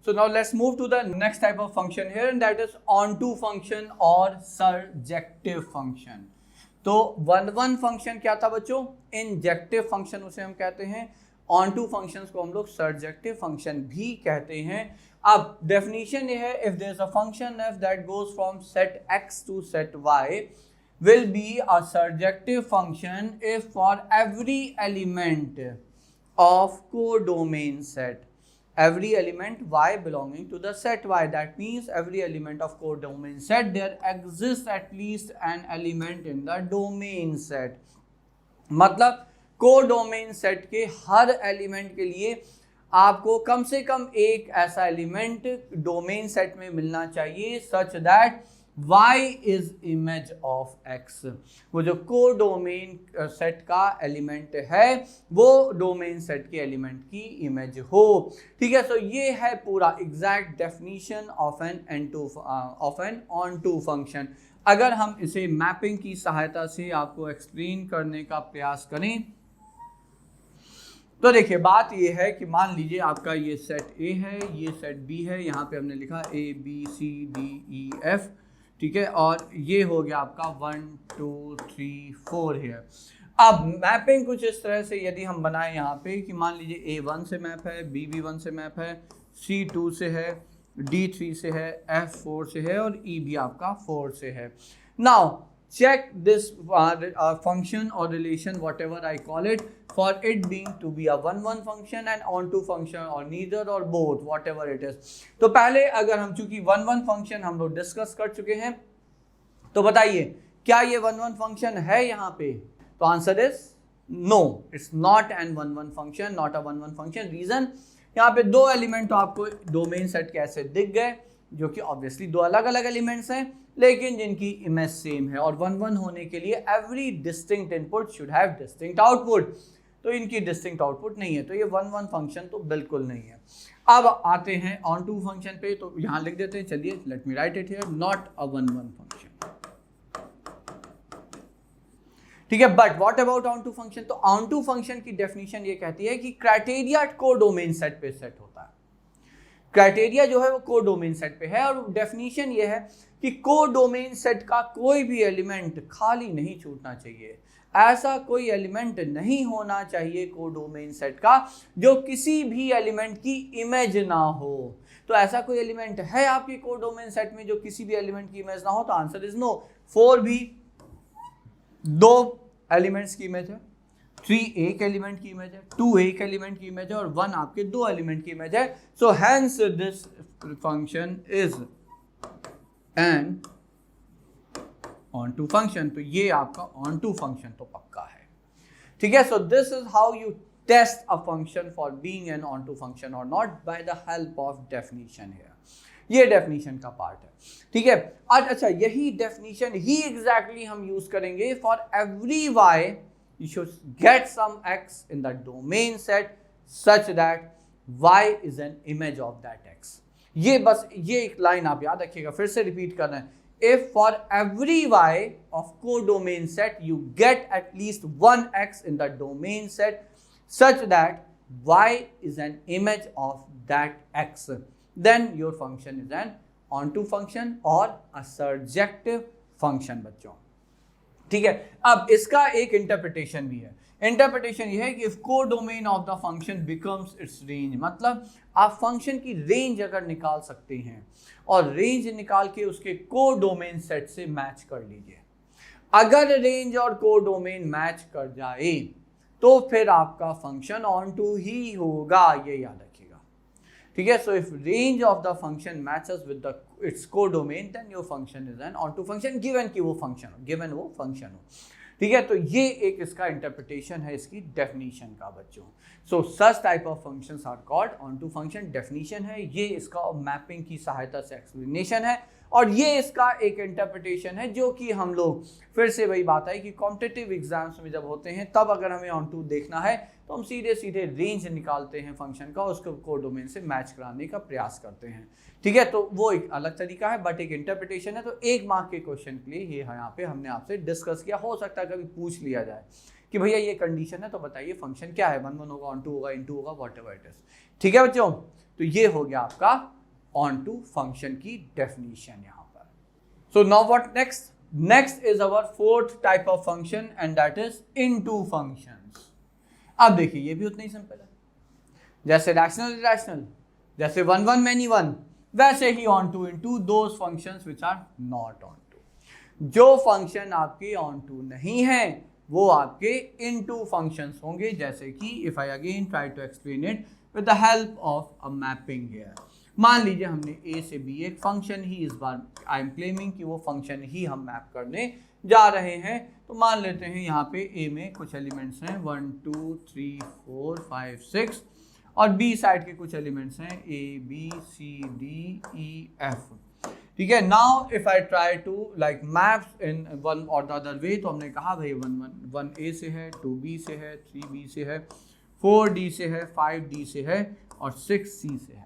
So now let's move to the next type of function here, and that is onto function or surjective function. तो one function क्या था बच्चों? Injective function उसे हम कहते हैं, onto functions को हम लोग surjective function भी कहते हैं. अब definition ये है, if there is a function f that goes from set x to set y will be a surjective function if for every element of codomain set, every element y belonging to the set y, that means every element of codomain set there exists at least an element in the domain set. मतलब codomain set के हर element के लिए आपको कम से कम एक ऐसा element domain set में मिलना चाहिए such that y is image of x. वो जो कोडोमेन सेट का एलिमेंट है वो डोमेन सेट के एलिमेंट की इमेज हो. ठीक है, सो ये है पूरा exact definition of an onto function. अगर हम इसे मैपिंग की सहायता से आपको एक्सप्लेन करने का प्रयास करें तो देखिए, बात ये है कि मान लीजिए आपका ये सेट A है, ये सेट B है, यहाँ पे हमने लिखा A B C D E F. ठीक है, और ये हो गया आपका 1 2 3 4 है. अब मैपिंग कुछ इस तरह से यदि हम बनाएं यहाँ पे कि मान लीजिए A1 से मैप है, B भी 1 से मैप है, C2 से है, D3 से है, F4 से है और E भी आपका 4 से है. Now check this function or relation, whatever I call it, for it being to be a one function and onto function or neither or both, whatever it is. तो पहले अगर हम चूंकि one function हम लोग डिस्कस कर चुके हैं तो बताइए क्या ये one function है यहाँ पे? तो answer is no, it's not an one function, not a one function. Reason, यहाँ पे दो एलिमेंट तो आपको डोमेन सेट कैसे दिख गए जो कि ऑब्वियसली दो अलग अलग एलिमेंट्स हैं लेकिन जिनकी इमेज सेम है, और वन होने के लिए every distinct input should have distinct output. तो इनकी डिस्टिंक्ट आउटपुट नहीं है, तो ये वन फंक्शन तो बिल्कुल नहीं है. अब आते हैं ऑन टू फंक्शन पे, तो यहां लिख देते हैं, चलिए let me write it here, not a one function. ठीक है, but what about onto function? तो ऑन टू फंक्शन की डेफिनेशन ये कहती है कि क्राइटेरिया कोडोमेन सेट पे सेट होता है. क्राइटेरिया जो है वो कोडोमेन सेट पे है, और डेफिनेशन ये है कि कोडोमेन सेट का कोई भी एलिमेंट खाली नहीं छूटना चाहिए. ऐसा कोई एलिमेंट नहीं होना चाहिए कोडोमेन सेट का जो किसी भी एलिमेंट की इमेज ना हो. तो ऐसा कोई एलिमेंट है आपके कोडोमेन सेट में जो किसी भी एलिमेंट की इमेज ना हो? तो आंसर इज नो. 4 भी दो एलिमेंट्स की इमेज है, 3 एक एलिमेंट की इमेज है, 2 एक एलिमेंट की इमेज है और 1 आपके दो एलिमेंट की इमेज है. So hence this function is an onto function. तो ये आपका ऑनटू फंक्शन तो पक्का है. ठीक है, so this is how you test a function for being an onto function और not by the help of definition here. ये डेफिनेशन का पार्ट है. ठीक है, आज अच्छा यही डेफिनेशन ही एग्जैक्टली हम यूज करेंगे for every y you should get some x in the domain set such that y is an image of that x. ये बस ये एक लाइन आप याद रखिएगा, फिर से रिपीट करना है. If for every y of codomain set you get at least one x in the domain set such that y is an image of that x, then your function is an onto function or a surjective function बच्चों. ठीक है, अब इसका एक interpretation भी है. Interpretation ये है कि if codomain of the function becomes it's range, मतलब आप फंक्शन की रेंज अगर निकाल सकते हैं और रेंज निकाल के उसके कोडोमेन सेट से मैच कर लीजिए. अगर रेंज और कोडोमेन मैच कर जाए तो फिर आपका फंक्शन ऑन टू ही होगा, ये याद रखिएगा. ठीक है, so if range of the function matches with the its codomain then your function is an onto function, given कि वो फंक्शन हो, गिवन वो फंक्शन हो. ठीक है, तो ये एक इसका इंटरप्रिटेशन है इसकी डेफिनेशन का बच्चों. So such type of functions are called onto function. Definition है ये, इसका मैपिंग की सहायता से एक्सप्लेनेशन है, और ये इसका एक इंटरप्रिटेशन है जो कि हम लोग फिर से वही बात है कि कॉम्पिटिटिव एग्जाम्स में जब होते हैं तब अगर हमें ऑन टू देखना है तो हम सीधे सीधे रेंज निकालते हैं फंक्शन का, उसको कोडोमेन से मैच कराने का प्रयास करते हैं. ठीक है, तो वो एक अलग तरीका है बट एक इंटरप्रिटेशन है. तो 1 मार्क के क्वेश्चन के लिए ये यहाँ पे हमने आपसे डिस्कस किया. हो सकता है कभी पूछ लिया जाए कि भैया ये कंडीशन है तो बताइए फंक्शन क्या है, 1 1 होगा, ऑन टू होगा, इन टू होगा, वॉट एवर इट इज. ठीक है बच्चों, तो ये हो गया आपका ऑन टू फंक्शन की डेफिनेशन यहाँ पर। So now what next? Next is our fourth type of function and that is into functions. अब देखिए ये भी उतना ही सिंपल है, जैसे रैशनल इरैशनल, जैसे वन वन मैनी वन, वैसे ही onto into those functions which are not on to. जो फंक्शन आपके ऑन टू नहीं है वो आपके इनटू फंक्शंस होंगे, जैसे कि if I again try to explain it with the help of a mapping here. मान लीजिए हमने ए से बी एक फंक्शन ही, इस बार आई एम क्लेमिंग कि वो फंक्शन ही हम मैप करने जा रहे हैं। तो मान लेते हैं यहाँ पे ए में कुछ एलिमेंट्स हैं 1 2 3 4 5 6 और बी साइड के कुछ एलिमेंट्स हैं a b c d e f. ठीक है, now if I try to like maps in one और द अदर वे, तो हमने कहा भाई 1 ए से है, 2 बी से है, 3 बी से है, 4 डी से है, 5 डी से है और 6 सी से है।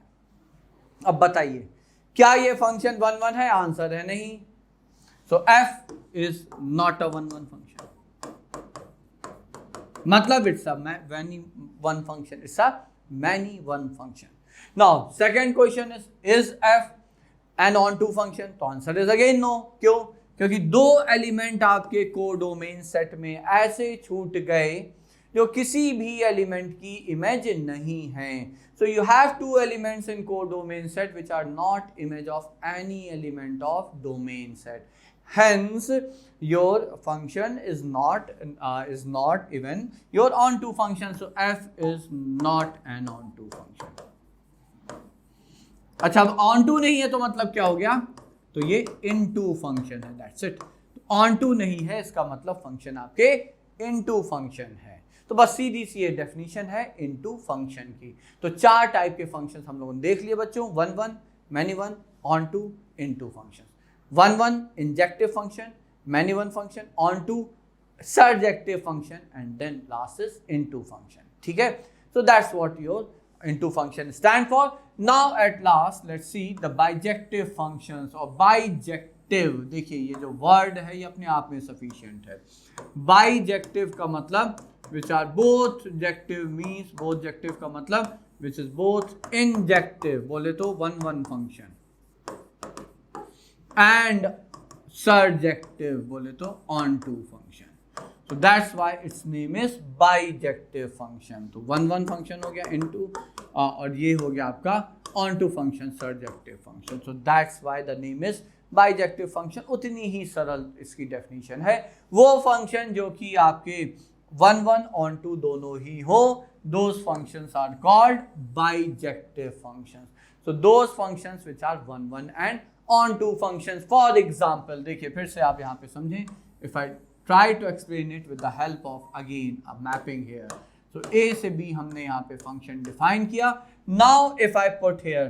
अब बताइए क्या ये फंक्शन 1 1 है? आंसर है नहीं। So F is not a 1 1 function, मतलब it's a many one function, it's a many one function. Now second question is F an onto function? तो आंसर इज अगेन नो। क्यों? क्योंकि दो element आपके codomain set में ऐसे छूट गए जो किसी भी एलिमेंट की इमेज नहीं है। So you have two elements in codomain set which are not image of any element of domain set. Hence your function is not even your onto function. So f is not an onto function. अच्छा, अब onto नहीं है तो मतलब क्या हो गया? तो ये into function है, that's it. onto नहीं है इसका मतलब फंक्शन आपके into function है। तो बस सीधी सी ये डेफिनेशन है इनटू फंक्शन की। तो चार टाइप के फंक्शंस हम लोगों ने देख लिए बच्चों, 1 1 many one, onto, into function. 1 1 injective function, many one function, onto surjective function and then last is into function. ठीक है, so that's what your into function stand for. Now at last let's see the bijective functions. और bijective, देखिए ये जो word है ये अपने आप में सफिशिएंट है। बाइजेक्टिव का मतलब which are both jective means, both jective का मतलब which is both injective, बोले तो 1 1 function, and surjective बोले तो on to function. So that's why its name is bijective function. तो 1 1 function हो गया into और ये हो गया आपका on to function, surjective function. So that's why the name is bijective function. उतनी ही सरल इसकी डेफिनेशन है। वो फंक्शन जो कि आपके 1 1 on to दोनों ही हो, those functions are called bijective functions. So those functions which are 1 1 and on to functions. For example, देखिए फिर से आप यहाँ पे समझें, if I try to explain it with the help of again a mapping here. So A से B हमने यहाँ पे function define किया. Now if I put here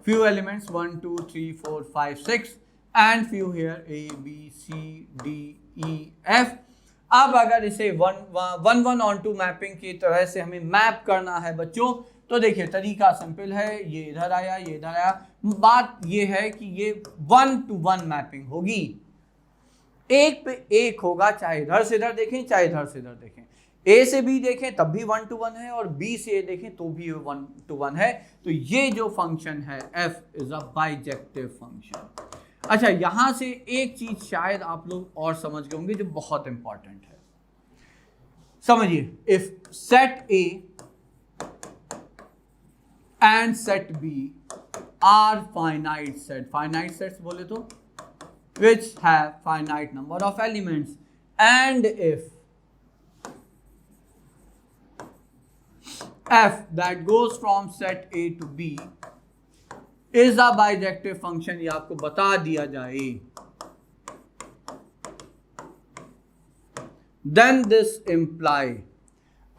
few elements 1 2 3 4 5 6 and few here A B C D E F. अब अगर इसे 1 1 on to mapping की तरह से हमें मैप करना है बच्चों, तो देखिए तरीका सिंपल है, ये इधर आया, ये इधर आया। बात ये है कि ये 1 to 1 मैपिंग होगी, एक पे एक होगा, चाहे इधर से इधर देखें चाहे इधर से इधर देखें। ए से बी देखें तब भी 1 to 1 है और बी से ए देखें तो भी 1 to 1 है। तो ये जो फंक्शन है f is a bijective function. अच्छा, यहां से एक चीज शायद आप लोग और समझ गए होंगे जो बहुत इंपॉर्टेंट है, समझिए। If set A and set B are finite set, finite sets बोले तो which have finite number of elements, and if f that goes from set A to B is a bijective function, ये आपको बता दिया जाए, then this imply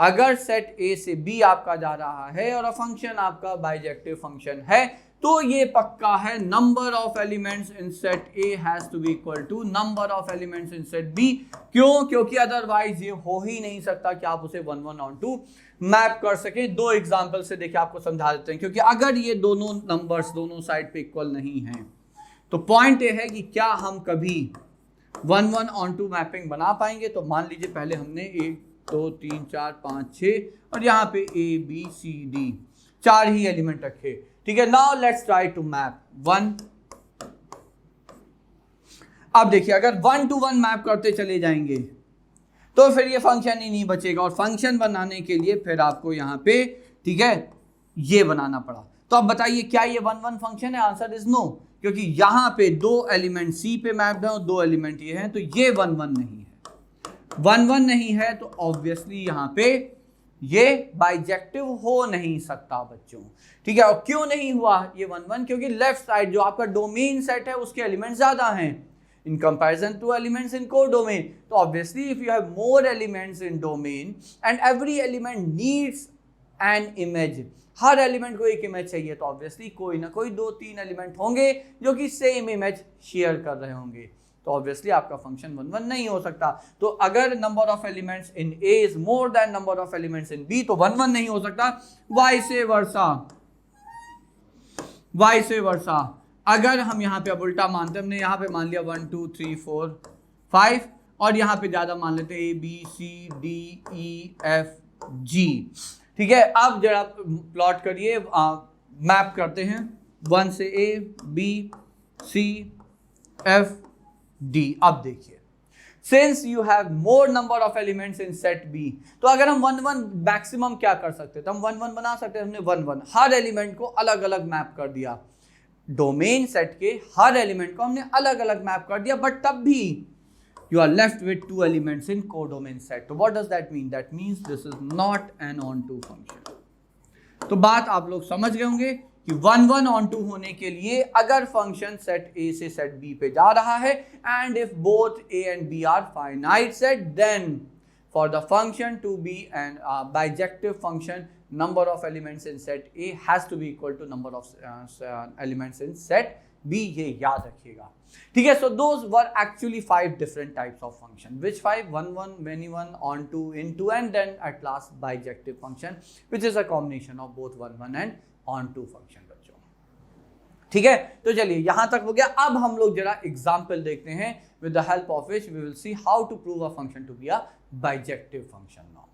अगर set A से B आपका जा रहा है और फंक्शन आपका बाइजेक्टिव फंक्शन है, तो ये पक्का है number of elements in set A has to be equal to number of elements in set B। क्यों? क्योंकि अदरवाइज ये हो ही नहीं सकता कि आप उसे 1 1 ऑन टू मैप कर सके। दो एग्जांपल से देखिए आपको समझा देते हैं, क्योंकि अगर ये दोनों नंबर्स दोनों साइड पे इक्वल नहीं हैं, तो पॉइंट ये है कि क्या हम कभी 1 1 ऑन टू मैपिंग बना पाएंगे। तो मान लीजिए पहले हमने 1 2 3 4 5 6 और यहाँ पे A B C D 4 ही एलिमेंट रखे, ठीक है, now let's try to map 1। अब देखिए अगर 1 to 1 मैप करते चले जाएंगे तो फिर ये फंक्शन ही नहीं बचेगा, और फंक्शन बनाने के लिए फिर आपको यहाँ पे, ठीक है, ये बनाना पड़ा। तो अब बताइए क्या ये 1 1 फंक्शन है? आंसर इज नो, क्योंकि यहाँ पे 2 एलिमेंट सी पे मैप्ड है और 2 एलिमेंट ये हैं, तो ये 1 1 नहीं है। 1 1 नहीं है तो ऑब्वियसली यहाँ पे ये बाइजेक्टिव हो नहीं सकता बच्चों, ठीक है। और क्यों नहीं हुआ ये 1 1? क्योंकि लेफ्ट साइड जो आपका डोमेन सेट है उसके एलिमेंट ज्यादा हैं in comparison to elements in codomain. So obviously if you have more elements in domain and every element needs an image, her element को एक इमेज चाहिए, तो ऑब्वियसली कोई ना कोई 2-3 एलिमेंट होंगे जो कि सेम इमेज शेयर कर रहे होंगे, तो ऑब्वियसली आपका फंक्शन 1 1 नहीं हो सकता। तो अगर number of elements in A is more than number of elements in B तो 1 1 नहीं हो सकता। वाइस वर्सा अगर हम यहाँ पे अब उल्टा मानते हैं, हमने यहाँ पे मान लिया 1 2 3 4 5 और यहाँ पे ज्यादा मान लेते हैं A B C D E F G, ठीक है। अब जरा प्लॉट करिए, मैप करते हैं 1 से A B C F D। अब देखिए since you have more number of elements in set B, तो अगर हम 1 1 मैक्सिमम क्या कर सकते थे? हम 1 1 बना सकते हैं। हमने 1 1 हर एलिमेंट को अलग अलग मैप कर दिया, डोमेन सेट के हर एलिमेंट को हमने अलग अलग मैप कर दिया, बट तब भी you are left with 2 elements in codomain set. तो what does that mean? That means this is not an onto function. तो बात आप लोग समझ गए होंगे कि 1 1 ऑन टू होने के लिए अगर फंक्शन सेट A से सेट B पे जा रहा है and if both A and B are finite set, then for the function to be an bijective function, number of elements in set A has to be equal to number of elements in set B, ये याद रखिएगा, ठीक है। So those were actually 5 different types of function. Which 5? 1 1, many 1, on 2, into, and then at last bijective function, which is a combination of both 1 1 and on 2 function बच्चों, ठीक है। तो चलिए यहाँ तक हो गया। अब हम लोग जरा एग्जाम्पल देखते हैं with the help of which we will see how to prove a function to be a bijective function now.